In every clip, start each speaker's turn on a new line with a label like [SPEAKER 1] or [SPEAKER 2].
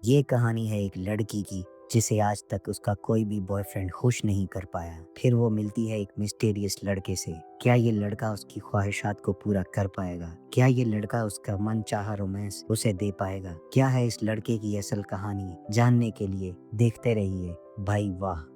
[SPEAKER 1] ये कहानी है एक लड़की की जिसे आज तक उसका कोई भी बॉयफ्रेंड खुश नहीं कर पाया। फिर वो मिलती है एक मिस्टीरियस लड़के से। क्या ये लड़का उसकी ख्वाहिशात को पूरा कर पाएगा? क्या ये लड़का उसका मनचाहा रोमांस उसे दे पाएगा? क्या है इस लड़के की असल कहानी? जानने के लिए देखते रहिए भाई वाह।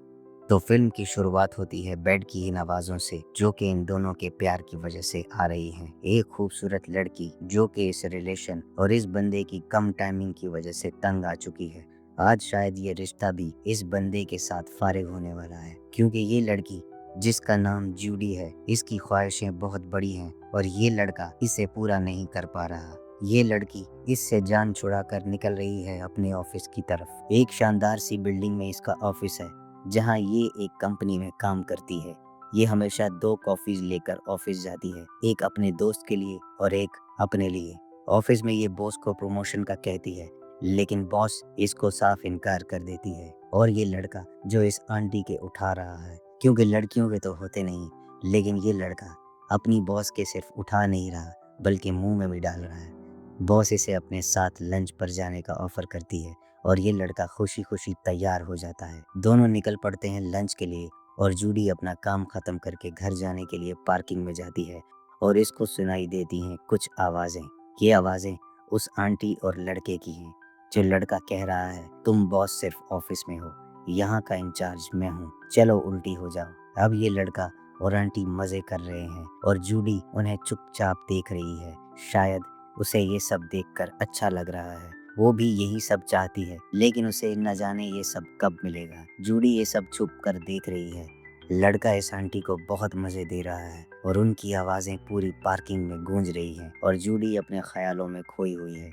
[SPEAKER 1] तो फिल्म की शुरुआत होती है बेड की इन आवाजों से, जो कि इन दोनों के प्यार की वजह से आ रही हैं। एक खूबसूरत लड़की जो कि इस रिलेशन और इस बंदे की कम टाइमिंग की वजह से तंग आ चुकी है। आज शायद ये रिश्ता भी इस बंदे के साथ फारिग होने वाला है, क्योंकि ये लड़की जिसका नाम जूडी है, इसकी ख्वाहिशें बहुत बड़ी हैं और ये लड़का इसे पूरा नहीं कर पा रहा। ये लड़की इससे जान छुड़ा कर निकल रही है अपने ऑफिस की तरफ। एक शानदार सी बिल्डिंग में इसका ऑफिस है, जहाँ ये एक कंपनी में काम करती है। ये हमेशा 2 कॉफीज लेकर ऑफिस जाती है, एक अपने दोस्त के लिए और एक अपने लिए। ऑफिस में ये बॉस को प्रमोशन का कहती है, लेकिन बॉस इसको साफ इनकार कर देती है। और ये लड़का जो इस आंटी के उठा रहा है, क्योंकि लड़कियों के तो होते नहीं, लेकिन ये लड़का अपनी बॉस के सिर्फ उठा नहीं रहा बल्कि मुंह में भी डाल रहा है। बॉस इसे अपने साथ लंच पर जाने का ऑफर करती है और ये लड़का खुशी खुशी तैयार हो जाता है। दोनों निकल पड़ते हैं लंच के लिए और जूडी अपना काम खत्म करके घर जाने के लिए पार्किंग में जाती है और इसको सुनाई देती हैं कुछ आवाजें। ये आवाजें उस आंटी और लड़के की हैं, जो लड़का कह रहा है, तुम बॉस सिर्फ ऑफिस में हो, यहाँ का इंचार्ज मैं हूँ, चलो उल्टी हो जाओ। अब ये लड़का और आंटी मजे कर रहे हैं और जूडी उन्हें चुपचाप देख रही है। शायद उसे ये सब देखकर अच्छा लग रहा है। वो भी यही सब चाहती है, लेकिन उसे न जाने ये सब कब मिलेगा। जूडी ये सब छुप कर देख रही है। लड़का इस आंटी को बहुत मजे दे रहा है और उनकी आवाजें पूरी पार्किंग में गूंज रही हैं और जूडी अपने ख्यालों में खोई हुई है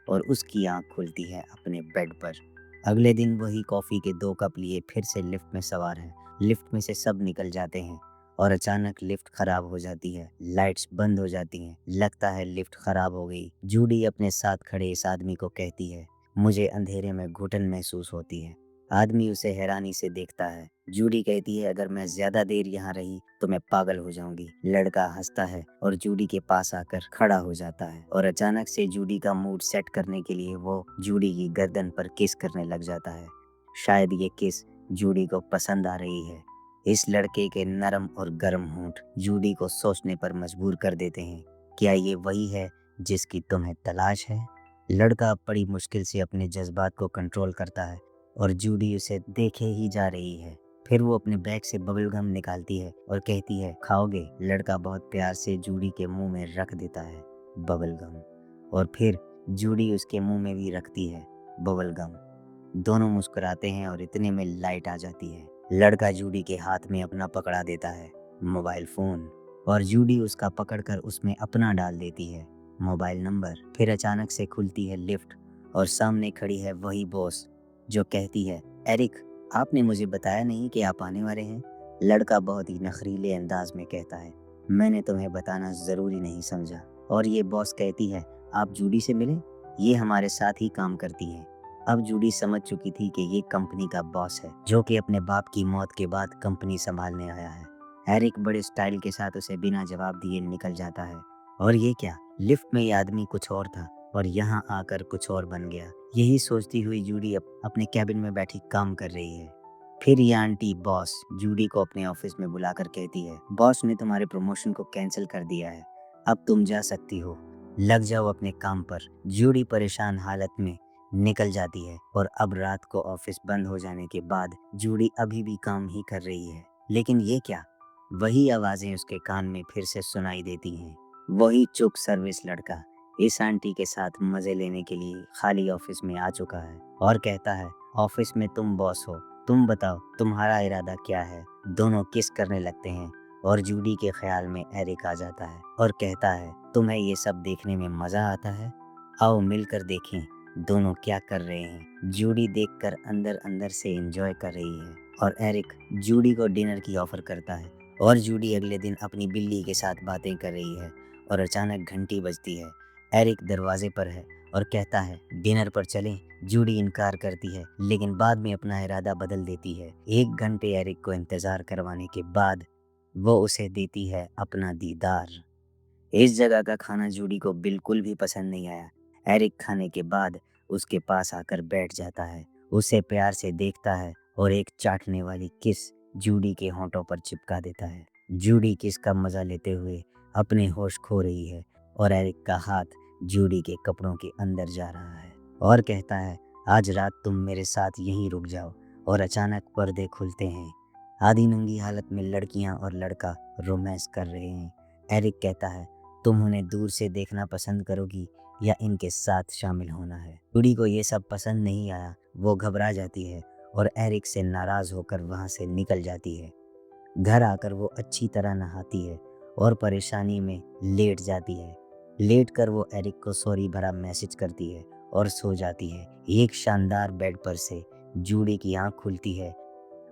[SPEAKER 1] और उसकी आंख खुलती है अपने बेड पर। अगले दिन वही कॉफी के 2 कप लिए फिर से लिफ्ट में सवार है। लिफ्ट में से सब निकल जाते हैं और अचानक लिफ्ट खराब हो जाती है। लाइट्स बंद हो जाती हैं। लगता है लिफ्ट खराब हो गई। जूडी अपने साथ खड़े इस आदमी को कहती है, मुझे अंधेरे में घुटन महसूस होती है। आदमी उसे हैरानी से देखता है। जूडी कहती है, अगर मैं ज्यादा देर यहाँ रही तो मैं पागल हो जाऊंगी। लड़का हंसता है और जूडी के पास आकर खड़ा हो जाता है और अचानक से जूडी का मूड सेट करने के लिए वो जूडी की गर्दन पर किस करने लग जाता है। शायद ये किस जूडी को पसंद आ रही है। इस लड़के के नरम और गर्म होंठ जूडी को सोचने पर मजबूर कर देते हैं, क्या ये वही है जिसकी तुम्हें तलाश है? लड़का बड़ी मुश्किल से अपने जज्बात को कंट्रोल करता है और जूडी उसे देखे ही जा रही है। फिर वो अपने बैग से बबल गम निकालती है और कहती है, खाओगे? लड़का बहुत प्यार से जूडी के मुंह में रख देता है बबल गम और फिर जूडी उसके मुंह में भी रखती है बबल गम। दोनों मुस्कुराते हैं और इतने में लाइट आ जाती है। लड़का जूडी के हाथ में अपना पकड़ा देता है मोबाइल फोन और जूडी उसका पकड़कर उसमें अपना डाल देती है मोबाइल नंबर। फिर अचानक से खुलती है लिफ्ट और सामने खड़ी है वही बॉस जो कहती है, एरिक, आपने मुझे बताया नहीं कि आप आने वाले हैं। लड़का बहुत ही नखरीले अंदाज में कहता है, मैंने तुम्हें बताना जरूरी नहीं समझा। और ये बॉस कहती है, आप जूडी से मिले, ये हमारे साथ ही काम करती है। अब जूडी समझ चुकी थी कि ये कंपनी का बॉस है, जो कि अपने बाप की मौत के बाद कंपनी संभालने आया है। एरिक बड़े स्टाइल के साथ उसे बिना जवाब दिए निकल जाता है। और ये क्या, लिफ्ट में ये आदमी कुछ और था और यहाँ आकर कुछ और बन गया। यही सोचती हुई जूडी अपने कैबिन में बैठी काम कर रही है। फिर ये आंटी बॉस जूडी को अपने ऑफिस में बुलाकर कहती है, बॉस ने तुम्हारे प्रमोशन को कैंसिल कर दिया है, अब तुम जा सकती हो, लग जाओ अपने काम पर। जूडी परेशान हालत में निकल जाती है और अब रात को ऑफिस बंद हो जाने के बाद जूडी अभी भी काम ही कर रही है। लेकिन ये क्या, वही आवाजें उसके कान में फिर से सुनाई देती हैं। वही चुप सर्विस लड़का इस आंटी के साथ मजे लेने के लिए खाली ऑफिस में आ चुका है और कहता है, ऑफिस में तुम बॉस हो, तुम बताओ तुम्हारा इरादा क्या है। दोनों किस करने लगते हैं और जूडी के ख्याल में एरिक आ जाता है और कहता है, तुम्हें ये सब देखने में मजा आता है, आओ मिलकर देखें दोनों क्या कर रहे हैं। जूडी देखकर अंदर अंदर से एंजॉय कर रही है और एरिक जूडी को डिनर की ऑफर करता है और जूडी अगले दिन अपनी बिल्ली के साथ बातें कर रही है और अचानक घंटी बजती है। एरिक दरवाजे पर है और कहता है, डिनर पर चलें। जूडी इनकार करती है, लेकिन बाद में अपना इरादा बदल देती है। 1 घंटे एरिक को इंतजार करवाने के बाद वो उसे देती है अपना दीदार। इस जगह का खाना जूडी को बिल्कुल भी पसंद नहीं आया। एरिक खाने के बाद उसके पास आकर बैठ जाता है, उसे प्यार से देखता है और एक चाटने वाली किस जूडी के होंठों पर चिपका देता है। जूडी किस का मजा लेते हुए अपने होश खो रही है और एरिक का हाथ जूडी के कपड़ों के अंदर जा रहा है और कहता है, आज रात तुम मेरे साथ यहीं रुक जाओ। और अचानक पर्दे खुलते हैं। आधी नंगी हालत में लड़कियां और लड़का रोमांस कर रहे हैं। एरिक कहता है, तुम उन्हें दूर से देखना पसंद करोगी या इनके साथ शामिल होना है। जूडी को ये सब पसंद नहीं आया। वो घबरा जाती है और एरिक से नाराज होकर वहां से निकल जाती है। घर आकर वो अच्छी तरह नहाती है और परेशानी में लेट जाती है। लेट कर वो एरिक को सॉरी भरा मैसेज करती है और सो जाती है। एक शानदार बेड पर से जूडी की आंख खुलती है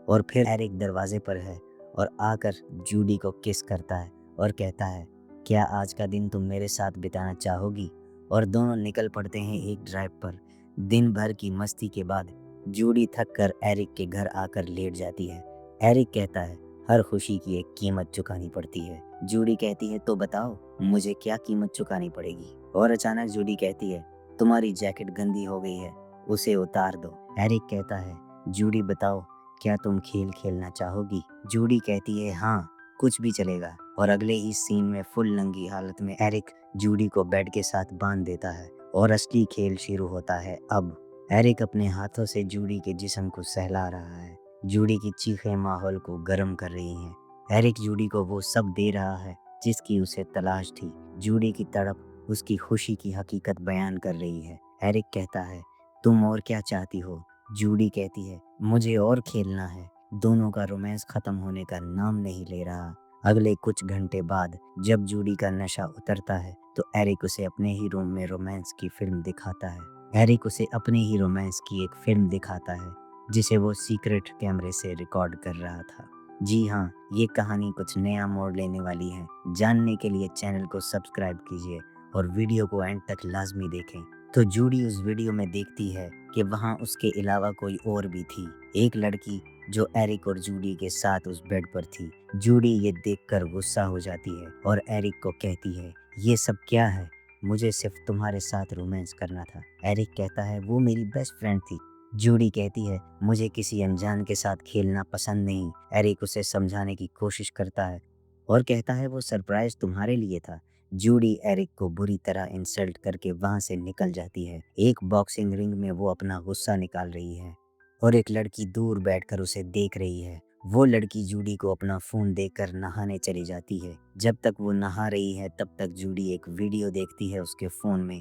[SPEAKER 1] और फिर एरिक दरवाजे पर है और आकर जूडी को किस करता है और कहता है, क्या आज का दिन तुम मेरे साथ बिताना चाहोगी? और दोनों निकल पड़ते हैं एक ड्राइव पर। दिन भर की मस्ती के बाद जूडी थक कर एरिक के घर आकर लेट जाती है। एरिक कहता है, हर खुशी की एक कीमत चुकानी पड़ती है। जूडी कहती है, तो बताओ मुझे क्या कीमत चुकानी पड़ेगी? और अचानक जूडी कहती है, तुम्हारी जैकेट गंदी हो गई है, उसे उतार दो। एरिक कहता है, जूडी बताओ क्या तुम खेल खेलना चाहोगी? जूडी कहती है, हाँ कुछ भी चलेगा। और अगले ही सीन में फुल नंगी हालत में एरिक जूडी को बेड के साथ बांध देता है और असली खेल शुरू होता है। अब एरिक अपने हाथों से जूडी के जिस्म को सहला रहा है। जूडी की चीखें माहौल को गर्म कर रही हैं। एरिक जूडी को वो सब दे रहा है जिसकी उसे तलाश थी। जूडी की तड़प उसकी खुशी की हकीकत बयान कर रही है। एरिक कहता है, तुम और क्या चाहती हो? जूडी कहती है, मुझे और खेलना है। दोनों का रोमांस खत्म होने का नाम नहीं ले रहा। अगले कुछ घंटे बाद जब जूडी का नशा उतरता है तो एरिक उसे अपने ही रूम में रोमांस की फिल्म दिखाता है। एरिक उसे अपने ही रोमांस की एक फिल्म दिखाता है जिसे वो सीक्रेट कैमरे से रिकॉर्ड कर रहा था। जी हाँ, ये कहानी कुछ नया मोड़ लेने वाली है। जानने के लिए चैनल को सब्सक्राइब कीजिए और वीडियो को एंड तक लाजमी देखें। तो जूडी उस वीडियो में देखती है कि वहाँ उसके अलावा कोई और भी थी, एक लड़की जो एरिक और जूडी के साथ उस बेड पर थी। जूडी ये देखकर गुस्सा हो जाती है और एरिक को कहती है, ये सब क्या है? मुझे सिर्फ तुम्हारे साथ रोमांस करना था। एरिक कहता है, वो मेरी बेस्ट फ्रेंड थी। जूडी कहती है, मुझे किसी अनजान के साथ खेलना पसंद नहीं। एरिक उसे समझाने की कोशिश करता है और कहता है, वो सरप्राइज तुम्हारे लिए था। जूडी एरिक को बुरी तरह इंसल्ट करके वहां से निकल जाती है। एक बॉक्सिंग रिंग में वो अपना गुस्सा निकाल रही है और एक लड़की दूर बैठकर उसे देख रही है। वो लड़की जूडी को अपना फोन देकर नहाने चली जाती है। जब तक वो नहा रही है तब तक जूडी एक वीडियो देखती है उसके फोन में।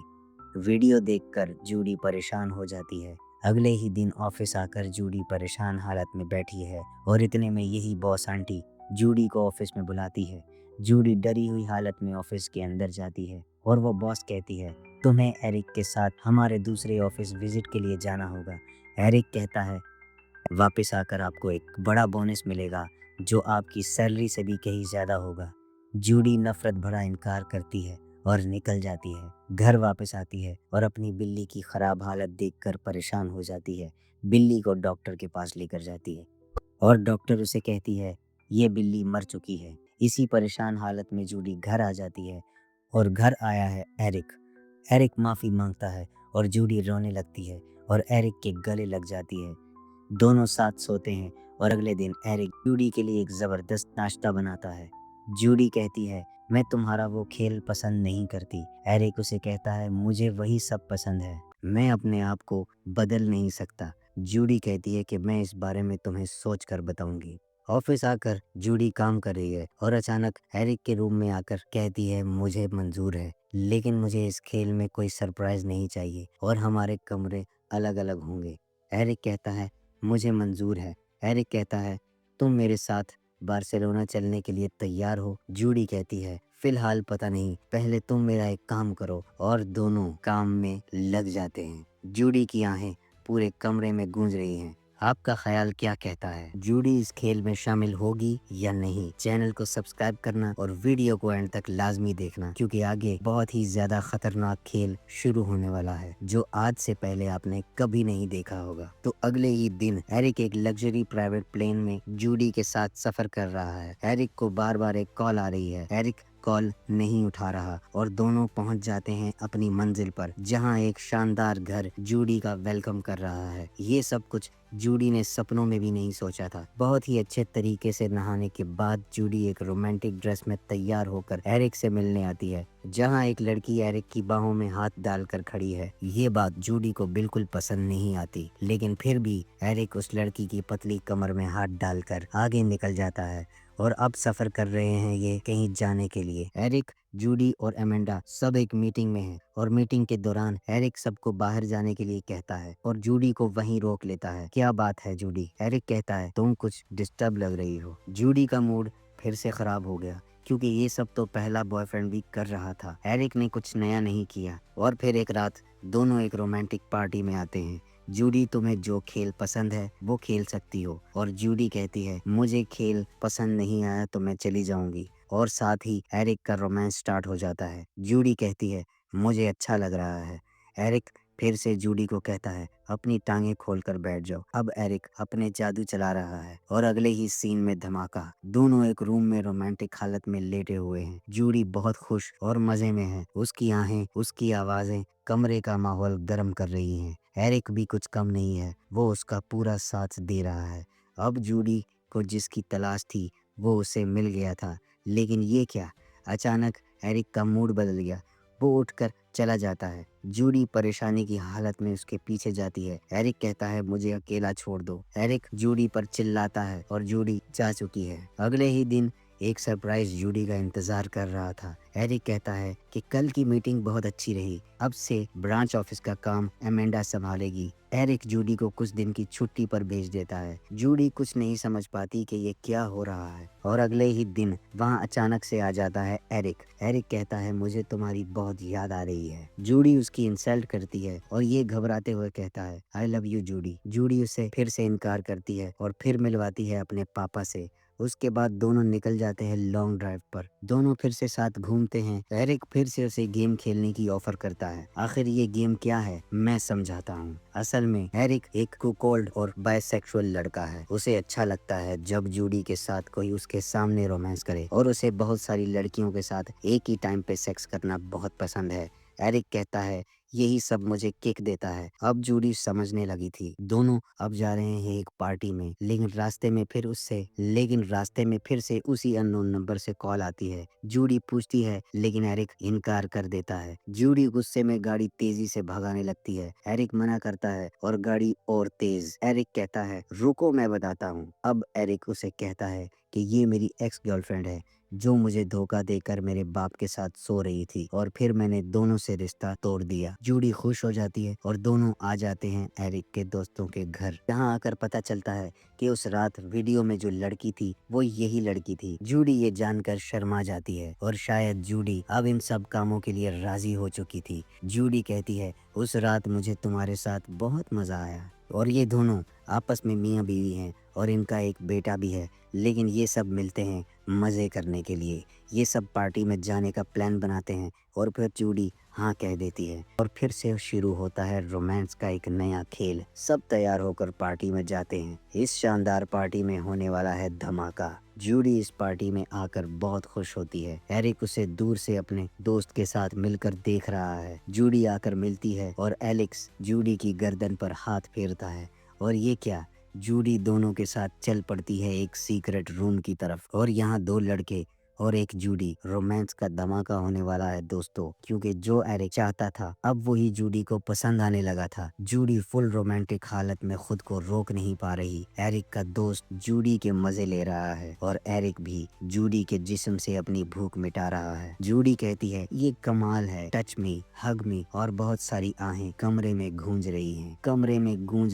[SPEAKER 1] वीडियो देखकर जूडी परेशान हो जाती है। अगले ही दिन ऑफिस आकर जूडी परेशान हालत में बैठी है और इतने में यही बॉस आंटी जूडी को ऑफिस में बुलाती है। जूडी डरी हुई हालत में ऑफिस के अंदर जाती है और वो बॉस कहती है, तुम्हें एरिक के साथ हमारे दूसरे ऑफिस विजिट के लिए जाना होगा। एरिक कहता है, वापस आकर आपको एक बड़ा बोनस मिलेगा जो आपकी सैलरी से भी कहीं ज्यादा होगा। जूडी नफरत भरा इनकार करती है और निकल जाती है। घर वापस आती है और अपनी बिल्ली की खराब हालत देखकर परेशान हो जाती है। बिल्ली को डॉक्टर के पास लेकर जाती है और डॉक्टर उसे कहती है, ये बिल्ली मर चुकी है। इसी परेशान हालत में जूडी घर आ जाती है और घर आया है एरिक। एरिक माफी मांगता है और जूडी रोने लगती है और एरिक के गले लग जाती है। दोनों साथ सोते हैं और अगले दिन एरिक जूडी के लिए एक जबरदस्त नाश्ता बनाता है। जूडी कहती है, मैं तुम्हारा वो खेल पसंद नहीं करती। एरिक उसे कहता है, मुझे वही सब पसंद है, मैं अपने आप को बदल नहीं सकता। जूडी कहती है कि मैं इस बारे में तुम्हें सोच कर बताऊंगी। ऑफिस आकर जूडी काम कर रही है और अचानक एरिक के रूम में आकर कहती है, मुझे मंजूर है, लेकिन मुझे इस खेल में कोई सरप्राइज नहीं चाहिए और हमारे कमरे अलग अलग होंगे। एरिक कहता है, मुझे मंजूर है। एरिक कहता है, तुम मेरे साथ बार्सिलोना चलने के लिए तैयार हो? जूडी कहती है, फिलहाल पता नहीं, पहले तुम मेरा एक काम करो। और दोनों काम में लग जाते हैं। जूडी की आहें पूरे कमरे में गूंज रही हैं। आपका ख्याल क्या कहता है? जूडी इस खेल में शामिल होगी या नहीं? चैनल को सब्सक्राइब करना और वीडियो को एंड तक लाजमी देखना, क्योंकि आगे बहुत ही ज्यादा खतरनाक खेल शुरू होने वाला है जो आज से पहले आपने कभी नहीं देखा होगा। तो अगले ही दिन एरिक एक लग्जरी प्राइवेट प्लेन में जूडी के साथ सफर कर रहा है। एरिक को बार बार एक कॉल आ रही है। एरिक कॉल नहीं उठा रहा और दोनों पहुंच जाते हैं अपनी मंजिल पर, जहां एक शानदार घर जूडी का वेलकम कर रहा है। ये सब कुछ जूडी ने सपनों में भी नहीं सोचा था। बहुत ही अच्छे तरीके से नहाने के बाद जूडी एक रोमांटिक ड्रेस में तैयार होकर एरिक से मिलने आती है, जहां एक लड़की एरिक की बाहों में हाथ डालकर खड़ी है। ये बात जूडी को बिल्कुल पसंद नहीं आती, लेकिन फिर भी एरिक उस लड़की की पतली कमर में हाथ डालकर आगे निकल जाता है और अब सफर कर रहे हैं ये कहीं जाने के लिए। एरिक, जूडी और एमेंडा सब एक मीटिंग में हैं और मीटिंग के दौरान एरिक सबको बाहर जाने के लिए कहता है और जूडी को वहीं रोक लेता है। क्या बात है जूडी? एरिक कहता है, तुम कुछ डिस्टर्ब लग रही हो। जूडी का मूड फिर से खराब हो गया, क्योंकि ये सब तो पहला बॉयफ्रेंड भी कर रहा था। एरिक ने कुछ नया नहीं किया। और फिर एक रात दोनों एक रोमांटिक पार्टी में आते हैं। जूडी, तुम्हें जो खेल पसंद है वो खेल सकती हो। और जूडी कहती है, मुझे खेल पसंद नहीं आया तो मैं चली जाऊंगी। और साथ ही एरिक का रोमांस स्टार्ट हो जाता है। जूडी कहती है, मुझे अच्छा लग रहा है। एरिक फिर से जूडी को कहता है, अपनी टांगें खोलकर बैठ जाओ। अब एरिक अपने जादू चला रहा है और अगले ही सीन में धमाका। दोनों एक रूम में रोमांटिक हालत में लेटे हुए हैं। जूडी बहुत खुश और मजे में है। उसकी आहें, उसकी आवाजें कमरे का माहौल गर्म कर रही हैं। एरिक भी कुछ कम नहीं है, वो उसका पूरा साथ दे रहा है। अब जूडी को जिसकी तलाश थी वो उसे मिल गया था। लेकिन ये क्या, अचानक एरिक का मूड बदल गया। वो उठकर चला जाता है। जूडी परेशानी की हालत में उसके पीछे जाती है। एरिक कहता है, मुझे अकेला छोड़ दो। एरिक जूडी पर चिल्लाता है और जूडी जा चुकी है। अगले ही दिन एक सरप्राइज जूडी का इंतजार कर रहा था। एरिक कहता है कि कल की मीटिंग बहुत अच्छी रही, अब से ब्रांच ऑफिस का काम एमेंडा संभालेगी। एरिक जूडी को कुछ दिन की छुट्टी पर भेज देता है। जूडी कुछ नहीं समझ पाती कि ये क्या हो रहा है और अगले ही दिन वहाँ अचानक से आ जाता है एरिक। एरिक कहता है, मुझे तुम्हारी बहुत याद आ रही है। जूडी उसकी इंसल्ट करती है और ये घबराते हुए कहता है, I love you Judy. Judy उसे फिर से इनकार करती है और फिर मिलवाती है अपने पापा से। उसके बाद दोनों निकल जाते हैं लॉन्ग ड्राइव पर। दोनों फिर से साथ घूमते हैं। एरिक फिर से उसे गेम खेलने की ऑफर करता है। आखिर ये गेम क्या है मैं समझाता हूँ। असल में एरिक एक कुकोल्ड और बायसेक्सुअल लड़का है। उसे अच्छा लगता है जब जूडी के साथ कोई उसके सामने रोमांस करे और उसे बहुत सारी लड़कियों के साथ एक ही टाइम पे सेक्स करना बहुत पसंद है। एरिक कहता है, यही सब मुझे किक देता है। अब जूडी समझने लगी थी। दोनों अब जा रहे हैं एक पार्टी में, लेकिन रास्ते में फिर से उसी अननोन नंबर से कॉल आती है। जूडी पूछती है, लेकिन एरिक इनकार कर देता है। जूडी गुस्से में गाड़ी तेजी से भगाने लगती है। एरिक मना करता है और गाड़ी और तेज। एरिक कहता है, रुको मैं बताता हूँ। अब एरिक उसे कहता है कि ये मेरी एक्स गर्लफ्रेंड है, जो मुझे धोखा देकर मेरे बाप के साथ सो रही थी और फिर मैंने दोनों से रिश्ता तोड़ दिया। जूडी खुश हो जाती है और दोनों आ जाते हैं एरिक के दोस्तों के घर। यहाँ आकर पता चलता है कि उस रात वीडियो में जो लड़की थी वो यही लड़की थी। जूडी ये जानकर शर्मा जाती है और शायद जूडी अब इन सब कामों के लिए राजी हो चुकी थी। जूडी कहती है, उस रात मुझे तुम्हारे साथ बहुत मजा आया और ये दोनों आपस में मियाँ बीवी हैं और इनका एक बेटा भी है। लेकिन ये सब मिलते हैं मज़े करने के लिए। ये सब पार्टी में जाने का प्लान बनाते हैं और फिर जूडी हाँ कह देती है और फिर से शुरू होता है रोमांस का एक नया खेल। सब तैयार होकर पार्टी में जाते हैं। इस शानदार पार्टी में होने वाला है धमाका। जूडी इस पार्टी में आकर बहुत खुश होती है। एरिक उसे दूर से अपने दोस्त के साथ मिलकर देख रहा है। जूडी आकर मिलती है और एलेक्स जूडी की गर्दन पर हाथ फेरता है। और ये क्या, जूडी दोनों के साथ चल पड़ती है एक सीक्रेट रूम की तरफ। और यहाँ दो लड़के और एक जूडी, रोमांस का धमाका होने वाला है दोस्तों, क्योंकि जो एरिक चाहता था अब वही जूडी को पसंद आने लगा था। जूडी फुल रोमांटिक हालत में खुद को रोक नहीं पा रही। एरिक का दोस्त जूडी के मजे ले रहा है और एरिक भी जूडी के जिस्म से अपनी भूख मिटा रहा है। जूडी कहती है, ये कमाल है, टच मी, हग मी, और बहुत सारी आहें कमरे में गूंज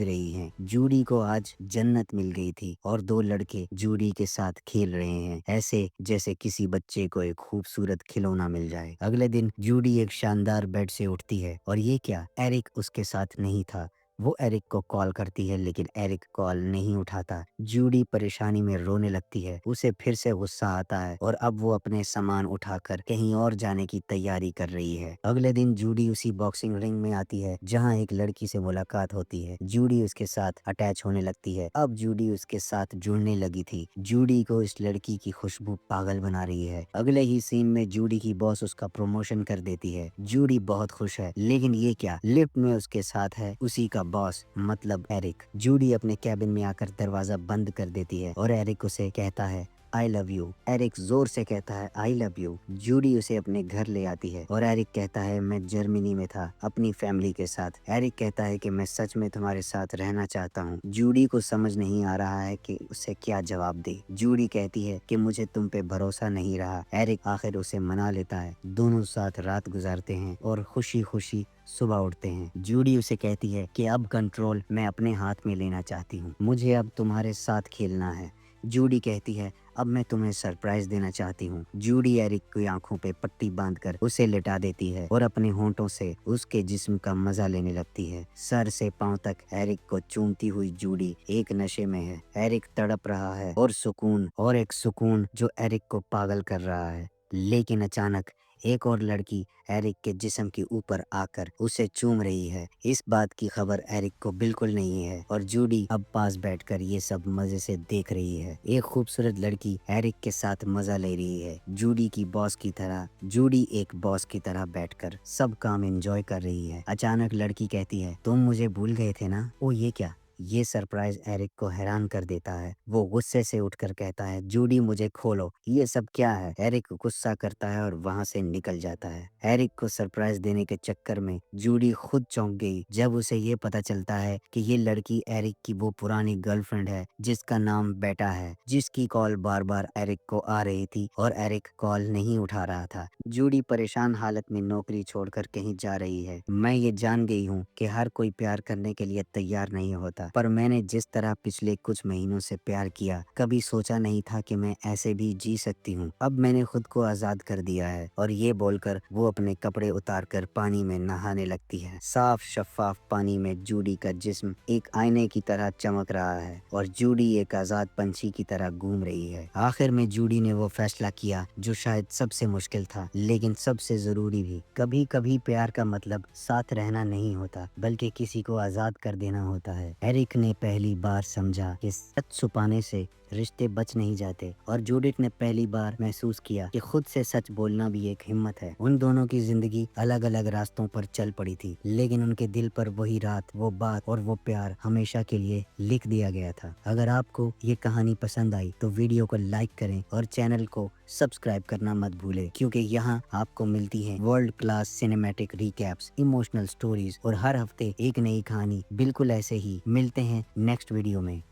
[SPEAKER 1] रही हैं। जूडी को आज जन्नत मिल गई थी और दो लड़के जूडी के साथ खेल रहे हैं, ऐसे जैसे किसी बच्चे को एक खूबसूरत खिलौना मिल जाए। अगले दिन जूडी एक शानदार बेड से उठती है और ये क्या, एरिक उसके साथ नहीं था। वो एरिक को कॉल करती है लेकिन एरिक कॉल नहीं उठाता। जूडी परेशानी में रोने लगती है। उसे फिर से गुस्सा आता है और अब वो अपने सामान उठाकर कहीं और जाने की तैयारी कर रही है। अगले दिन जूडी उसी बॉक्सिंग रिंग में आती है जहाँ एक लड़की से मुलाकात होती है। जूडी उसके साथ अटैच होने लगती है। अब जूडी उसके साथ जुड़ने लगी थी। जूडी को इस लड़की की खुशबू पागल बना रही है। अगले ही सीन में जूडी की बॉस उसका प्रमोशन कर देती है। जूडी बहुत खुश है, लेकिन ये क्या, लिफ्ट में उसके साथ है उसी का बॉस मतलब एरिक। जूडी अपने कैबिन में आकर दरवाजा बंद कर देती है और एरिक उसे कहता है आई लव यू। एरिक जोर से कहता है आई लव यू। जूडी उसे अपने घर ले आती है और एरिक कहता है मैं जर्मनी में था अपनी फैमिली के साथ। एरिक कहता है कि मैं सच में तुम्हारे साथ रहना चाहता हूँ। जूडी को समझ नहीं आ रहा है कि उसे क्या जवाब दे। जूडी कहती है कि मुझे तुम पे भरोसा नहीं रहा। एरिक आखिर उसे मना लेता है। दोनों साथ रात गुजारते हैं और खुशी खुशी सुबह उठते हैं। जूडी उसे कहती है कि अब कंट्रोल मैं अपने हाथ में लेना चाहती हूँ, मुझे अब तुम्हारे साथ खेलना है। जूडी कहती है अब मैं तुम्हें सरप्राइज देना चाहती हूँ। जूडी एरिक की आंखों पे पट्टी बांधकर उसे लिटा देती है और अपने होंठों से उसके जिस्म का मजा लेने लगती है। सर से पांव तक एरिक को चूमती हुई जूडी एक नशे में है। एरिक तड़प रहा है और एक सुकून जो एरिक को पागल कर रहा है। लेकिन अचानक एक और लड़की एरिक के जिस्म के ऊपर आकर उसे चूम रही है। इस बात की खबर एरिक को बिल्कुल नहीं है और जूडी अब पास बैठकर ये सब मजे से देख रही है। एक खूबसूरत लड़की एरिक के साथ मजा ले रही है। जूडी एक बॉस की तरह बैठकर सब काम एंजॉय कर रही है। अचानक लड़की कहती है तुम मुझे भूल गए थे ना। ओ ये क्या। ये सरप्राइज एरिक को हैरान कर देता है। वो गुस्से से उठकर कहता है जूडी मुझे खोलो, ये सब क्या है। एरिक गुस्सा करता है और वहां से निकल जाता है। एरिक को सरप्राइज देने के चक्कर में जूडी खुद चौंक गई जब उसे ये पता चलता है कि ये लड़की एरिक की वो पुरानी गर्लफ्रेंड है जिसका नाम बेटा है, जिसकी कॉल बार बार एरिक को आ रही थी और एरिक कॉल नहीं उठा रहा था। जूडी परेशान हालत में नौकरी छोड़कर कहीं जा रही है। मैं ये जान गई हूँ कि हर कोई प्यार करने के लिए तैयार नहीं होता, पर मैंने जिस तरह पिछले कुछ महीनों से प्यार किया कभी सोचा नहीं था कि मैं ऐसे भी जी सकती हूँ। अब मैंने खुद को आजाद कर दिया है। और ये बोलकर वो अपने कपड़े उतारकर पानी में नहाने लगती है। साफ शफाफ पानी में जूडी का जिस्म एक आईने की तरह चमक रहा है और जूडी एक आजाद पंछी की तरह घूम रही है। आखिर में जूडी ने वो फैसला किया जो शायद सबसे मुश्किल था लेकिन सबसे जरूरी भी। कभी कभी प्यार का मतलब साथ रहना नहीं होता बल्कि किसी को आजाद कर देना होता है। एरिक ने पहली बार समझा कि सच छुपाने से रिश्ते बच नहीं जाते और जूडिथ ने पहली बार महसूस किया कि खुद से सच बोलना भी एक हिम्मत है। उन दोनों की जिंदगी अलग अलग रास्तों पर चल पड़ी थी लेकिन उनके दिल पर वही रात, वो बात और वो प्यार हमेशा के लिए लिख दिया गया था। अगर आपको ये कहानी पसंद आई तो वीडियो को लाइक करें और चैनल को सब्सक्राइब करना मत भूलें, क्योंकि यहाँ आपको मिलती है world class cinematic recaps, emotional stories और हर हफ्ते एक नई कहानी। बिल्कुल ऐसे ही मिलते हैं नेक्स्ट वीडियो में।